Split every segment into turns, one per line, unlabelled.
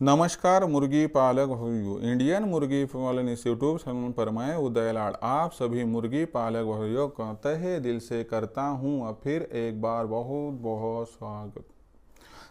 नमस्कार मुर्गी पालक भाइयों, इंडियन मुर्गी पालन इस यूट्यूब चैनल पर मैं उदय लाड आप सभी मुर्गी पालक भाइयों का तहे दिल से करता हूं अब फिर एक बार बहुत बहुत स्वागत।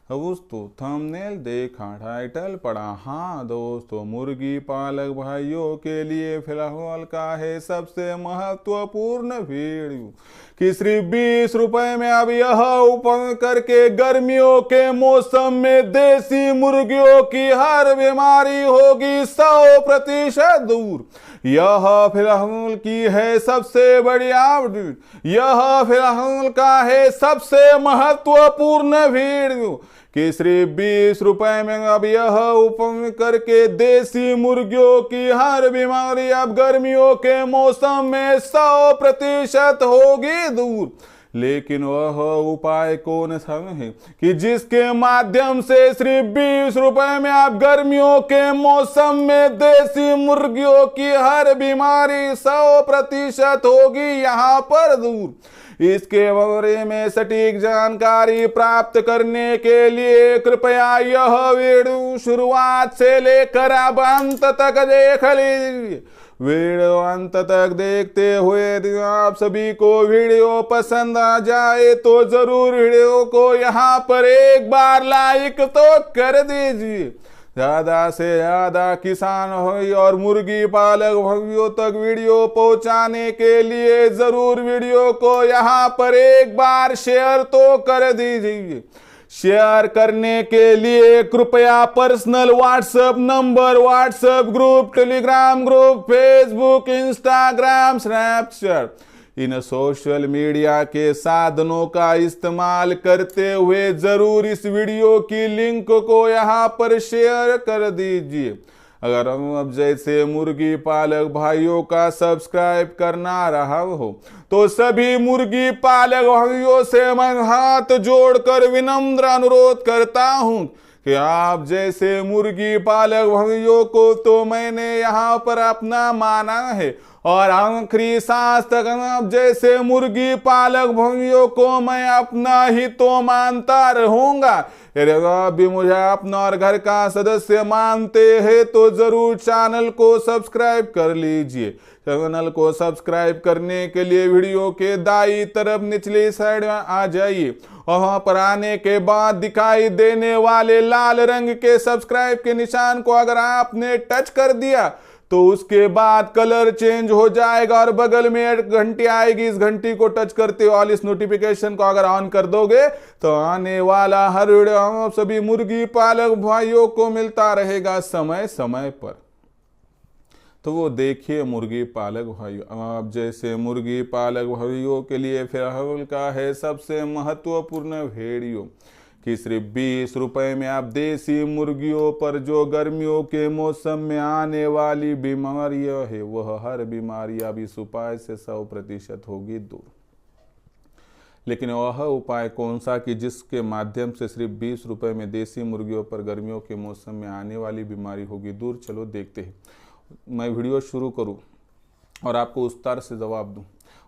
दोस्तों थंबनेल देखा, टाइटल पढ़ा। हाँ दोस्तों, मुर्गी पालक भाइयों के लिए फिलहाल का है सबसे महत्वपूर्ण वीडियो कि सिर्फ 20 रुपए में अब यह ओपन करके गर्मियों के मौसम में देसी मुर्गियों की हर बीमारी होगी 100% दूर। यह फिलहाल की है सबसे बड़ी अपडेट, यह फिलहाल का है सबसे महत्वपूर्ण वीडियो कि सिर्फ 20 रुपए में अब यह ओपन करके देसी मुर्गियों की हर बीमारी अब गर्मियों के मौसम में 100% होगी दूर। लेकिन वह उपाय कौन सा है कि जिसके माध्यम से सिर्फ 20 रुपए में आप गर्मियों के मौसम में देसी मुर्गियों की हर बीमारी 100% होगी यहाँ पर दूर। इसके बारे में सटीक जानकारी प्राप्त करने के लिए कृपया यह वीडियो शुरुआत से लेकर अब अंत तक देख लीजिए। वीडियो अंत तक देखते हुए यदि आप सभी को वीडियो पसंद आ जाए तो जरूर वीडियो को यहाँ पर एक बार लाइक तो कर दीजिए। ज्यादा से ज्यादा किसान और मुर्गी पालक भाइयों तक वीडियो पहुंचाने के लिए जरूर वीडियो को यहाँ पर एक बार शेयर तो कर दीजिए। शेयर करने के लिए कृपया personal WhatsApp number, WhatsApp group, Telegram group, Facebook, Instagram, Snapchat इन सोशल मीडिया के साधनों का इस्तेमाल करते हुए जरूर इस वीडियो की लिंक को यहाँ पर शेयर कर दीजिए। अगर अब जैसे मुर्गी पालक भाइयों का सब्सक्राइब करना रहा हो तो सभी मुर्गी पालक भाइयों से मैं हाथ जोड़कर विनम्र अनुरोध करता हूं कि आप जैसे मुर्गी पालक भाइयों को तो मैंने यहाँ पर अपना माना है और आखिरी सांस तक आप जैसे मुर्गी पालक भाइयों को मैं अपना ही तो मानता रहूंगा। यदि आप भी मुझे अपना और घर का सदस्य मानते हैं तो जरूर चैनल को सब्सक्राइब कर लीजिए। चैनल को सब्सक्राइब करने के लिए वीडियो के दाईं तरफ निचली साइड में आ जाइए। वहां पर आने के बाद दिखाई देने वाले लाल रंग के सब्सक्राइब के निशान को अगर आपने टच कर दिया तो उसके बाद कलर चेंज हो जाएगा और बगल में एक घंटी आएगी। इस घंटी को टच करते ऑल इस नोटिफिकेशन को अगर ऑन कर दोगे तो आने वाला हर वीडियो हम सभी मुर्गी पालक भाइयों को मिलता रहेगा समय समय पर। तो वो देखिए मुर्गी पालक भाइयों, आप जैसे मुर्गी पालक भाइयों के लिए फिलहाल का है सबसे महत्वपूर्ण वीडियो कि सिर्फ 20 रुपए में आप देसी मुर्गियों पर जो गर्मियों के मौसम में आने वाली बीमारियां है वह हर बीमारी अब इस उपाय से 100% होगी दूर। लेकिन वह उपाय कौन सा कि जिसके माध्यम से सिर्फ 20 रुपए में देसी मुर्गियों पर गर्मियों के मौसम में आने वाली बीमारी होगी दूर। चलो देखते हैं। मैं वीडियो शुरू करूं और आपको उस्तार से जवाब दूं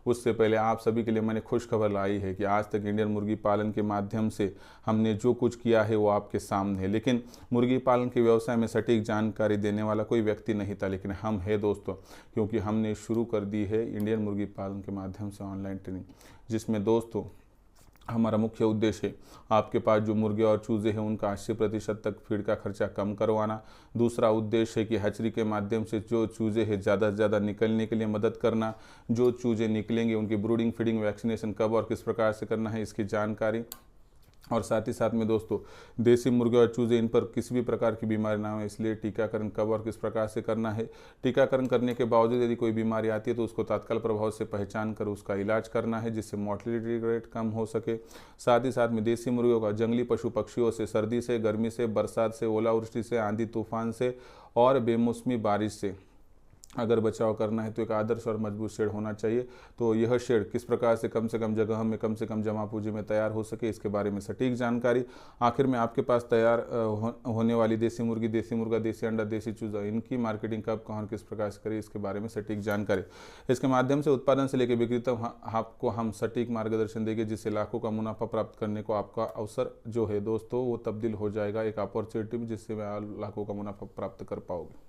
उससे पहले आप सभी के लिए मैंने खुशखबर लाई है कि आज तक इंडियन मुर्गी पालन के माध्यम से हमने जो कुछ किया है वो आपके सामने है। लेकिन मुर्गी पालन के व्यवसाय में सटीक जानकारी देने वाला कोई व्यक्ति नहीं था, लेकिन हम है दोस्तों, क्योंकि हमने शुरू कर दी है इंडियन मुर्गी पालन के माध्यम से ऑनलाइन ट्रेनिंग, जिसमें दोस्तों हमारा मुख्य उद्देश्य है आपके पास जो मुर्गे और चूजे हैं उनका 80% तक फीड का खर्चा कम करवाना। दूसरा उद्देश्य है कि हैचरी के माध्यम से जो चूजे हैं ज़्यादा से ज़्यादा निकलने के लिए मदद करना। जो चूजे निकलेंगे उनकी ब्रूडिंग, फीडिंग, वैक्सीनेशन कब और किस प्रकार से करना है इसकी जानकारी। और साथ ही साथ में दोस्तों देसी मुर्गे और चूजे इन पर किसी भी प्रकार की बीमारी ना हो इसलिए टीकाकरण कब और किस प्रकार से करना है। टीकाकरण करने के बावजूद यदि कोई बीमारी आती है तो उसको तत्काल प्रभाव से पहचान कर उसका इलाज करना है जिससे मोर्टेलिटी रेट कम हो सके। साथ ही साथ में देसी मुर्गियों का जंगली पशु पक्षियों से, सर्दी से, गर्मी से, बरसात से, ओलावृष्टि से, आंधी तूफान से और बेमौसमी बारिश से अगर बचाव करना है तो एक आदर्श और मजबूत शेड होना चाहिए। तो यह शेड किस प्रकार से कम जगह में कम से कम जमा पूंजी में तैयार हो सके, इसके बारे में सटीक जानकारी। आखिर में आपके पास तैयार होने वाली देसी मुर्गी, देसी मुर्गा, देसी अंडा, देसी चूजा, इनकी मार्केटिंग कब, कहाँ, किस प्रकार से करें, इसके बारे में सटीक जानकारी। इसके माध्यम से उत्पादन से लेकर बिक्री तक आपको हम सटीक मार्गदर्शन देंगे, जिससे लाखों का मुनाफा प्राप्त करने को आपका अवसर जो है दोस्तों वो तब्दील हो जाएगा एक अपॉर्चुनिटी में, जिससे आप लाखों का मुनाफा प्राप्त कर पाओगे।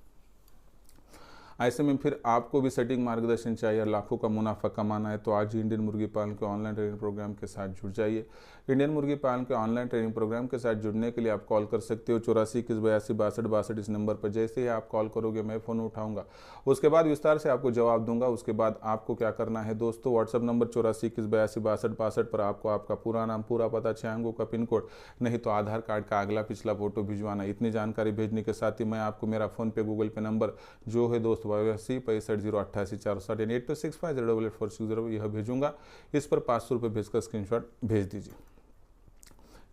ऐसे में फिर आपको भी सटीक मार्गदर्शन चाहिए और लाखों का मुनाफा कमाना है तो आज ही इंडियन मुर्गी पालन के ऑनलाइन ट्रेनिंग प्रोग्राम के साथ जुड़ जाइए। इंडियन मुर्गी पालन के ऑनलाइन ट्रेनिंग प्रोग्राम के साथ जुड़ने के लिए आप कॉल कर सकते हो 84 21 82 62 62। इस नंबर पर जैसे ही आप कॉल करोगे मैं फ़ोन उठाऊंगा, उसके बाद विस्तार से आपको जवाब दूंगा। उसके बाद आपको क्या करना है दोस्तों, व्हाट्सअप नंबर 84 21 82 62 62 पर आपको आपका पूरा नाम, पूरा पता, 6 अंकों का पिन कोड, नहीं तो आधार कार्ड का अगला पिछला फोटो भिजवाना। इतनी जानकारी भेजने के साथ ही मैं आपको मेरा फ़ोन पे, गूगल पे नंबर जो है दोस्त 65 088 460 यानी 8265088460 यह भेजूंगा। इस पर 500 रुपये भेजकर स्क्रीनशॉट भेज दीजिए।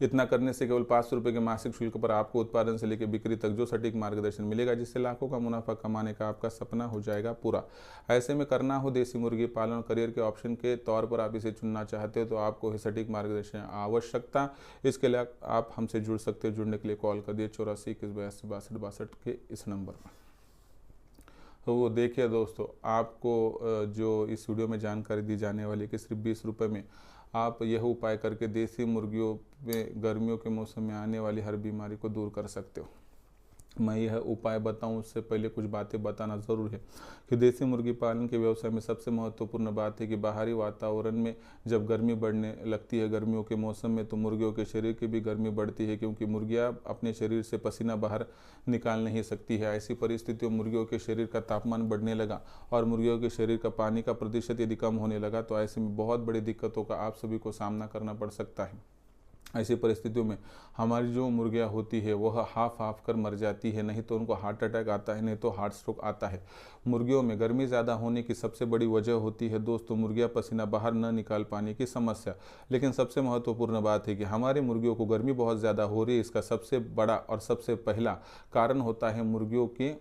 इतना करने से केवल 500 रुपये के मासिक शुल्क पर आपको उत्पादन से लेकर बिक्री तक जो सटीक मार्गदर्शन मिलेगा, जिससे लाखों का मुनाफा कमाने का आपका सपना हो जाएगा पूरा। ऐसे में करना हो देसी मुर्गी पालन करियर के ऑप्शन के तौर पर आप इसे चुनना चाहते हो तो आपको है सटीक मार्गदर्शन आवश्यकता। इसके लिए आप हमसे जुड़ सकते हो। जुड़ने के लिए कॉल कर दिए 84 21 82 62 62 के इस नंबर पर। तो वो देखिए दोस्तों, आपको जो इस वीडियो में जानकारी दी जाने वाली कि सिर्फ 20 रुपये में आप यह उपाय करके देसी मुर्गियों में गर्मियों के मौसम में आने वाली हर बीमारी को दूर कर सकते हो। मैं यह उपाय बताऊं उससे पहले कुछ बातें बताना ज़रूर है कि देसी मुर्गी पालन के व्यवसाय में सबसे महत्वपूर्ण बात है कि बाहरी वातावरण में जब गर्मी बढ़ने लगती है गर्मियों के मौसम में, तो मुर्गियों के शरीर की भी गर्मी बढ़ती है, क्योंकि मुर्गियां अपने शरीर से पसीना बाहर निकाल नहीं सकती है। ऐसी परिस्थितियों में मुर्गियों के शरीर का तापमान बढ़ने लगा और मुर्गियों के शरीर का पानी का प्रतिशत यदि कम होने लगा तो ऐसे में बहुत बड़ी दिक्कतों का आप सभी को सामना करना पड़ सकता है। ऐसी परिस्थितियों में हमारी जो मुर्गियां होती है वह हाफ कर मर जाती है, नहीं तो उनको हार्ट अटैक आता है, नहीं तो हार्ट स्ट्रोक आता है। मुर्गियों में गर्मी ज़्यादा होने की सबसे बड़ी वजह होती है दोस्तों मुर्गियां पसीना बाहर न निकाल पाने की समस्या। लेकिन सबसे महत्वपूर्ण बात है कि हमारी मुर्गियों को गर्मी बहुत ज़्यादा हो रही है, इसका सबसे बड़ा और सबसे पहला कारण होता है मुर्गियों की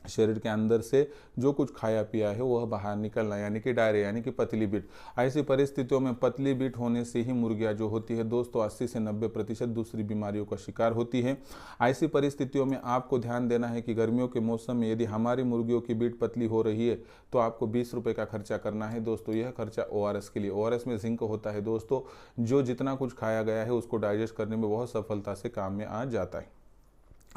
शरीर के अंदर से जो कुछ खाया पिया है वह बाहर निकलना, यानी कि डायरिया, यानी कि पतली बीट। ऐसी परिस्थितियों में पतली बीट होने से ही मुर्गियां जो होती है दोस्तों 80 से 90% दूसरी बीमारियों का शिकार होती है। ऐसी परिस्थितियों में आपको ध्यान देना है कि गर्मियों के मौसम में यदि हमारी मुर्गियों की बीट पतली हो रही है तो आपको 20 रुपये का खर्चा करना है दोस्तों। यह खर्चा ORS के लिए। ORS में जिंक होता है दोस्तों, जो जितना कुछ खाया गया है उसको डाइजेस्ट करने में बहुत सफलता से काम में आ जाता है।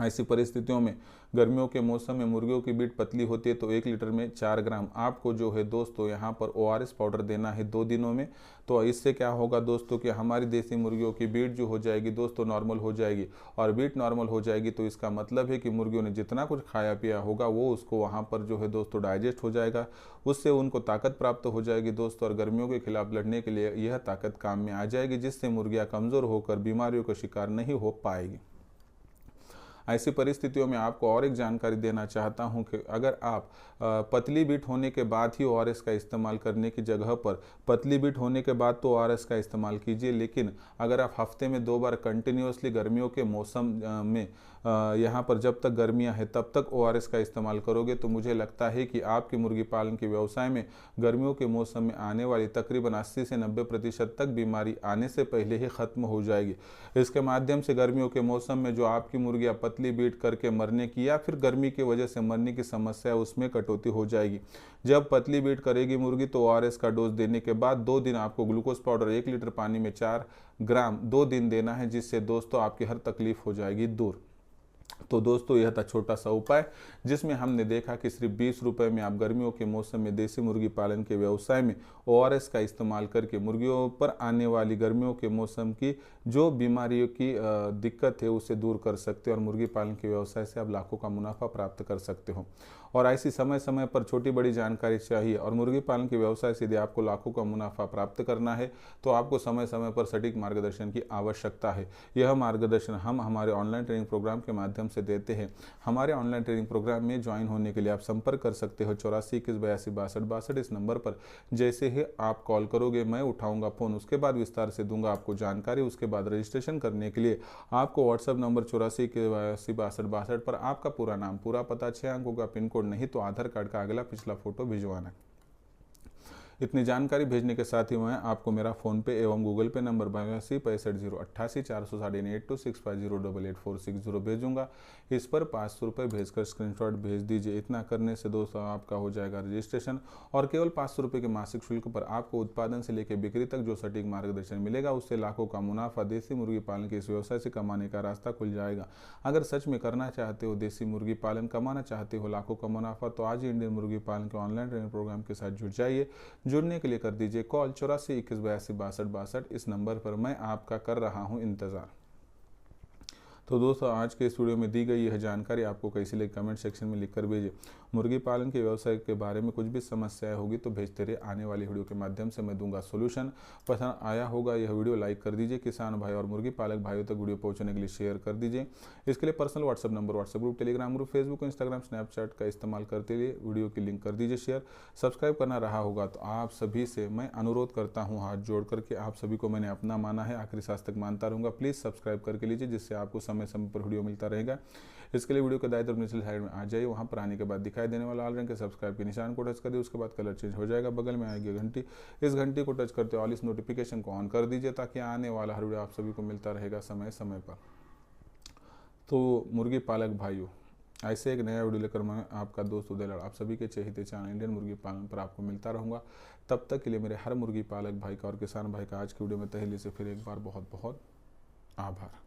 ऐसी परिस्थितियों में गर्मियों के मौसम में मुर्गियों की बीट पतली होती है तो 1 लीटर में 4 ग्राम आपको जो है दोस्तों यहाँ पर ORS पाउडर देना है 2 दिनों में। तो इससे क्या होगा दोस्तों कि हमारी देसी मुर्गियों की बीट जो हो जाएगी दोस्तों नॉर्मल हो जाएगी, और बीट नॉर्मल हो जाएगी तो इसका मतलब है कि मुर्गियों ने जितना कुछ खाया पिया होगा वो उसको वहाँ पर जो है दोस्तों डाइजेस्ट हो जाएगा, उससे उनको ताकत प्राप्त हो जाएगी दोस्तों, और गर्मियों के खिलाफ लड़ने के लिए यह ताकत काम में आ जाएगी, जिससे मुर्गियाँ कमज़ोर होकर बीमारियों का शिकार नहीं हो पाएगी। ऐसी परिस्थितियों में आपको और एक जानकारी देना चाहता हूं कि अगर आप पतली बीट होने के बाद ही ORS का इस्तेमाल करने की जगह पर पतली बीट होने के बाद तो ORS का इस्तेमाल कीजिए, लेकिन अगर आप हफ्ते में 2 बार कंटिन्यूसली गर्मियों के मौसम में यहाँ पर जब तक गर्मियाँ हैं तब तक ORS का इस्तेमाल करोगे तो मुझे लगता है कि आपके मुर्गी पालन के व्यवसाय में गर्मियों के मौसम में आने वाली तकरीबन 80 से 90% तक बीमारी आने से पहले ही ख़त्म हो जाएगी। इसके माध्यम से गर्मियों के मौसम में जो आपकी मुर्गियाँ पतली बीट करके मरने की या फिर गर्मी की वजह से मरने की समस्या है उसमें कटौती हो जाएगी। जब पतली बीट करेगी मुर्गी तो ORS का डोज देने के बाद 2 दिन आपको ग्लूकोज पाउडर 1 लीटर पानी में 4 ग्राम 2 दिन देना है, जिससे दोस्तों आपकी हर तकलीफ हो जाएगी दूर। तो दोस्तों यह था छोटा सा उपाय जिसमें हमने देखा कि सिर्फ 20 रुपये में आप गर्मियों के मौसम में देसी मुर्गी पालन के व्यवसाय में ORS का इस्तेमाल करके मुर्गियों पर आने वाली गर्मियों के मौसम की जो बीमारियों की दिक्कत है उसे दूर कर सकते हो और मुर्गी पालन के व्यवसाय से आप लाखों का मुनाफा प्राप्त कर सकते हो। और ऐसी समय समय पर छोटी बड़ी जानकारी चाहिए और मुर्गी पालन के व्यवसाय से यदि आपको लाखों का मुनाफा प्राप्त करना है तो आपको समय समय पर सटीक मार्गदर्शन की आवश्यकता है। यह मार्गदर्शन हम हमारे ऑनलाइन ट्रेनिंग प्रोग्राम के माध्यम माध्यम से देते हैं। हमारे ऑनलाइन ट्रेनिंग प्रोग्राम में ज्वाइन होने के लिए आप संपर्क कर सकते हो 84 21 82 62 62 इस नंबर पर। जैसे ही आप कॉल करोगे मैं उठाऊंगा फ़ोन, उसके बाद विस्तार से दूंगा आपको जानकारी। उसके बाद रजिस्ट्रेशन करने के लिए आपको व्हाट्सएप नंबर 84 21 82 62 पर आपका पूरा नाम, पूरा पता, 6 अंकों का पिन कोड, नहीं तो आधार कार्ड का अगला पिछला फोटो भिजवाना है। इतनी जानकारी भेजने के साथ ही मैं आपको मेरा फ़ोनपे एवं गूगल पे नंबर 82 65 088 498 265 088 460 भेजूंगा। इस पर 500 रुपये भेजकर स्क्रीनशॉट भेज दीजिए। इतना करने से दोस्तों आपका हो जाएगा रजिस्ट्रेशन और केवल 500 रुपये के मासिक शुल्क पर आपको उत्पादन से लेकर बिक्री तक जो सटीक मार्गदर्शन मिलेगा, उससे लाखों का मुनाफा देसी मुर्गी पालन के इस व्यवसाय से कमाने का रास्ता खुल जाएगा। अगर सच में करना चाहते हो देसी मुर्गी पालन, कमाना चाहते हो लाखों का मुनाफा, तो आज ही इंडियन मुर्गी पालन के ऑनलाइन ट्रेनिंग प्रोग्राम के साथ जुड़ जाइए। जुड़ने के लिए कर दीजिए कॉल 84 21 82 62 इस नंबर पर। मैं आपका कर रहा हूं इंतज़ार। तो दोस्तों आज के इस वीडियो में दी गई यह जानकारी आपको कैसी लगी कमेंट सेक्शन में लिखकर भेजिए। मुर्गी पालन के व्यवसाय के बारे में कुछ भी समस्याएं होगी तो भेजते रहिए, आने वाली वीडियो के माध्यम से मैं दूंगा सोल्यूशन। पसंद आया होगा यह वीडियो लाइक कर दीजिए, किसान भाई और मुर्गी पालक भाइयों तक वीडियो पहुंचने के लिए शेयर कर दीजिए। इसके लिए personal WhatsApp number, WhatsApp group, Telegram group, Facebook, Instagram, Snapchat का इस्तेमाल करते हुए वीडियो की लिंक कर दीजिए शेयर। सब्सक्राइब करना रहा होगा तो आप सभी से मैं अनुरोध करता हूँ हाथ जोड़ करके, आप सभी को मैंने अपना माना है, आखिरी सांस तक मानता रहूँगा। प्लीज़ सब्सक्राइब करके लीजिए जिससे आपको समय समय पर वीडियो मिलता रहेगा। इसके लिए वीडियो के दाएं तरफ निचली साइड में आ जाइए, वहां पर आने के बाद दिखाई देने वाला लाल रंग के सब्सक्राइब के निशान को टच करिए। उसके बाद कलर चेंज हो जाएगा, बगल में आएगी घंटी, इस घंटी को टच करते ऑल इस नोटिफिकेशन को ऑन कर दीजिए ताकि आने वाला हर वीडियो आप सभी को मिलता रहेगा समय समय पर। तो मुर्गी पालक भाइयों, ऐसे एक नया वीडियो लेकर मैं आपका दोस्त उदय लाड़ आप सभी के चहेते चैनल इंडियन मुर्गी पालन पर आपको मिलता रहूँगा। तब तक के लिए मेरे हर मुर्गी पालक भाई का और किसान भाई का आज की वीडियो में तहेली से फिर एक बार बहुत बहुत आभार।